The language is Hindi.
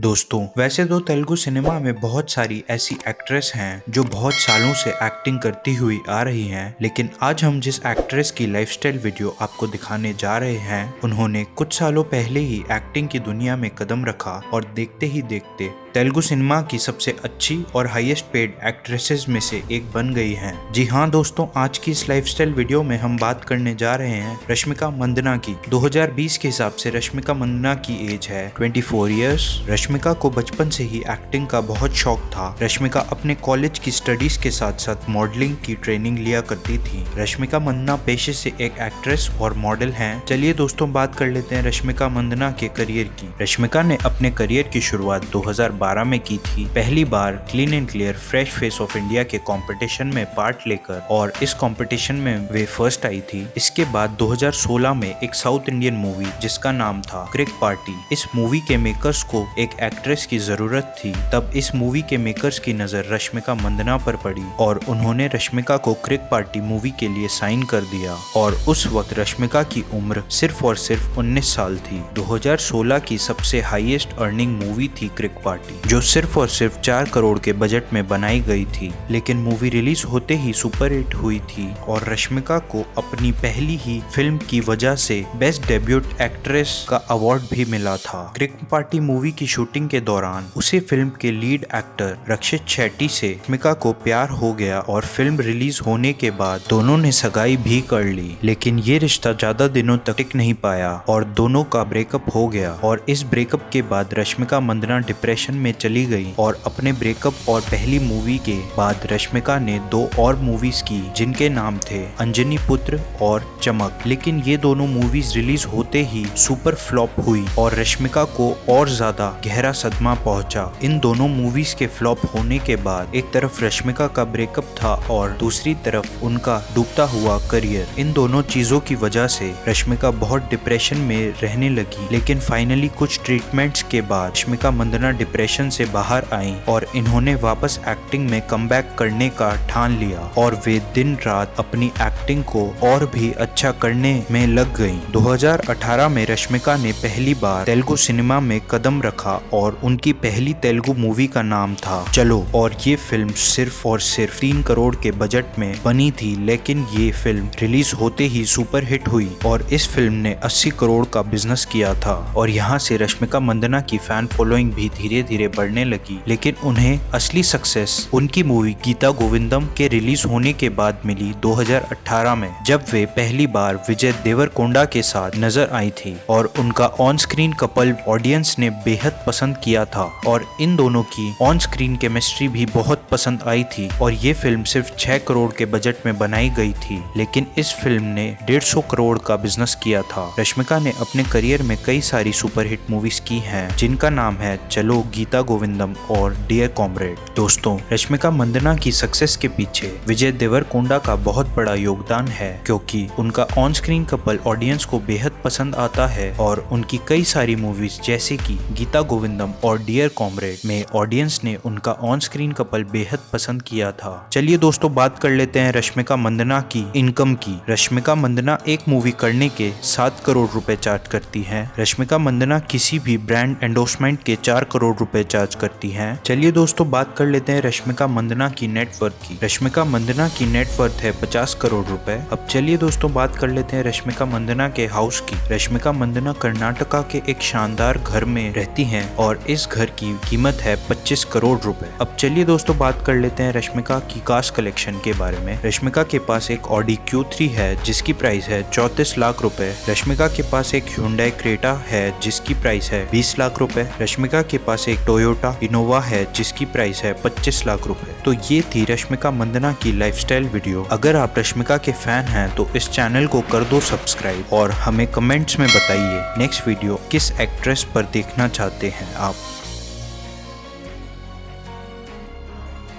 दोस्तों, वैसे तो तेलुगु सिनेमा में बहुत सारी ऐसी एक्ट्रेस हैं जो बहुत सालों से एक्टिंग करती हुई आ रही हैं, लेकिन आज हम जिस एक्ट्रेस की लाइफस्टाइल वीडियो आपको दिखाने जा रहे हैं, उन्होंने कुछ सालों पहले ही एक्टिंग की दुनिया में कदम रखा और देखते ही देखते तेलुगु सिनेमा की सबसे अच्छी और हाईएस्ट पेड एक्ट्रेसेस में से एक बन गई हैं। जी हाँ दोस्तों, आज की इस लाइफस्टाइल वीडियो में हम बात करने जा रहे हैं रश्मिका मंदाना की। 2020 के हिसाब से रश्मिका मंदाना की एज है 24 इयर्स। रश्मिका को बचपन से ही एक्टिंग का बहुत शौक था। रश्मिका अपने कॉलेज की स्टडीज के साथ साथ मॉडलिंग की ट्रेनिंग लिया करती थी। रश्मिका मंदाना पेशे से एक एक्ट्रेस और मॉडल हैं। चलिए दोस्तों, बात कर लेते हैं रश्मिका मंदाना के करियर की। रश्मिका ने अपने करियर की शुरुआत 2012 में की थी। पहली बार clean and clear fresh face of India के कंपटीशन में पार्ट लेकर, और इस कंपटीशन में वे फर्स्ट आई थी। इसके बाद 2016 में एक साउथ इंडियन मूवी जिसका नाम था क्रिक पार्टी। इस मूवी के मेकर्स को एक एक्ट्रेस की जरूरत थी। तब इस मूवी के मेकर्स की नजर रश्मिका मंदाना पर पड़ी और उन्होंने रश्मिका को क्रिक पार्टी मूवी के लिए साइन कर दिया। और उस वक्त रश्मिका की उम्र सिर्फ और सिर्फ 19 साल थी। 2016 की सबसे हाईएस्ट अर्निंग मूवी थी क्रिक पार्टी, जो सिर्फ और सिर्फ 4 करोड़ के बजट में बनाई गई थी। लेकिन मूवी रिलीज होते ही सुपर हिट हुई थी और रश्मिका को अपनी पहली ही फिल्म की वजह से बेस्ट डेब्यूट एक्ट्रेस का अवार्ड भी मिला था। क्रिक पार्टी मूवी की शूटिंग के दौरान उसी फिल्म के लीड एक्टर रक्षित शेट्टी से रश्मिका को प्यार हो गया और फिल्म रिलीज होने के बाद दोनों ने सगाई भी कर ली। लेकिन ये रिश्ता ज्यादा दिनों तक टिक नहीं पाया और दोनों का ब्रेकअप हो गया। और इस ब्रेकअप के बाद रश्मिका मंदाना डिप्रेशन में चली गई और अपने ब्रेकअप और पहली मूवी के बाद रश्मिका ने 2 और मूवीज की जिनके नाम थे अंजनी पुत्र और चमक। लेकिन ये दोनों मूवीज रिलीज होते ही सुपर फ्लॉप हुई और रश्मिका को और ज्यादा गहरा सदमा पहुंचा। इन दोनों मूवीज के फ्लॉप होने के बाद एक तरफ रश्मिका का ब्रेकअप था और दूसरी तरफ उनका डूबता हुआ करियर। इन दोनों चीजों की वजह से रश्मिका बहुत डिप्रेशन में रहने लगी। लेकिन फाइनली कुछ ट्रीटमेंट्स के बाद रश्मिका मंदाना डिप्रेशन से बाहर आई और इन्होंने वापस एक्टिंग में कमबैक करने का ठान लिया और वे दिन रात अपनी एक्टिंग को और भी अच्छा करने में लग गईं। 2018 में रश्मिका ने पहली बार तेलुगु सिनेमा में कदम रखा और उनकी पहली तेलुगु मूवी का नाम था चलो। और ये फिल्म सिर्फ और सिर्फ 3 करोड़ के बजट में बनी थी। लेकिन ये फिल्म रिलीज होते ही सुपर हिट हुई और इस फिल्म ने 80 करोड़ का बिजनेस किया था। और यहाँ से रश्मिका मंदाना की फैन फॉलोइंग भी धीरे धीरे बढ़ने लगी। लेकिन उन्हें असली सक्सेस उनकी मूवी गीता गोविंदम के रिलीज होने के बाद मिली 2018 में, जब वे पहली बार विजय देवरकोंडा के साथ नजर आई थी। और उनका ऑन स्क्रीन कपल ऑडियंस ने बेहद पसंद किया था और इन दोनों की ऑन स्क्रीन केमिस्ट्री भी बहुत पसंद आई थी। और ये फिल्म सिर्फ 6 करोड़ के बजट में बनाई गई थी। लेकिन इस फिल्म ने 150 करोड़ का बिजनेस किया था। रश्मिका ने अपने करियर में कई सारी सुपरहिट मूवीज की हैं जिनका नाम है चलो, गीता गोविंदम और डियर कॉमरेड। दोस्तों, रश्मिका मंदाना की सक्सेस के पीछे विजय देवरकोंडा का बहुत बड़ा योगदान है, क्योंकि उनका ऑन स्क्रीन कपल ऑडियंस को बेहद पसंद आता है और उनकी कई सारी मूवीज जैसे कि गीता गोविंदम और डियर कॉमरेड में ऑडियंस ने उनका ऑन स्क्रीन कपल बेहद पसंद किया था। चलिए दोस्तों, बात कर लेते हैं रश्मिका मंदाना की इनकम की। रश्मिका मंदाना एक मूवी करने के 7 करोड़ रुपए चार्ज करती हैं। रश्मिका मंदाना किसी भी ब्रांड एंडोर्समेंट के 4 करोड़ रुपए चार्ज करती हैं। चलिए दोस्तों, बात कर लेते हैं रश्मिका मंदाना की नेटवर्थ की। रश्मिका मंदाना की नेटवर्थ है 50 करोड़ रुपए। अब चलिए दोस्तों, बात कर लेते हैं रश्मिका मंदाना के हाउस की। रश्मिका मंदाना कर्नाटका के एक शानदार घर में रहती हैं और इस घर की कीमत है 25 करोड़ रुपए। अब चलिए दोस्तों, बात कर लेते हैं रश्मिका की कार कलेक्शन के बारे में। रश्मिका के पास एक ऑडी Q3 है जिसकी प्राइस है 34 लाख रुपए। रश्मिका के पास एक Hyundai क्रेटा है जिसकी प्राइस है 20 लाख रुपए। रश्मिका के पास एक टोयोटा इनोवा है जिसकी प्राइस है 25 लाख रुपए। तो ये थी रश्मिका मंदाना की लाइफस्टाइल वीडियो। अगर आप रश्मिका के फैन हैं तो इस चैनल को कर दो सब्सक्राइब और हमें कमेंट्स में बताइए नेक्स्ट वीडियो किस एक्ट्रेस पर देखना चाहते हैं आप।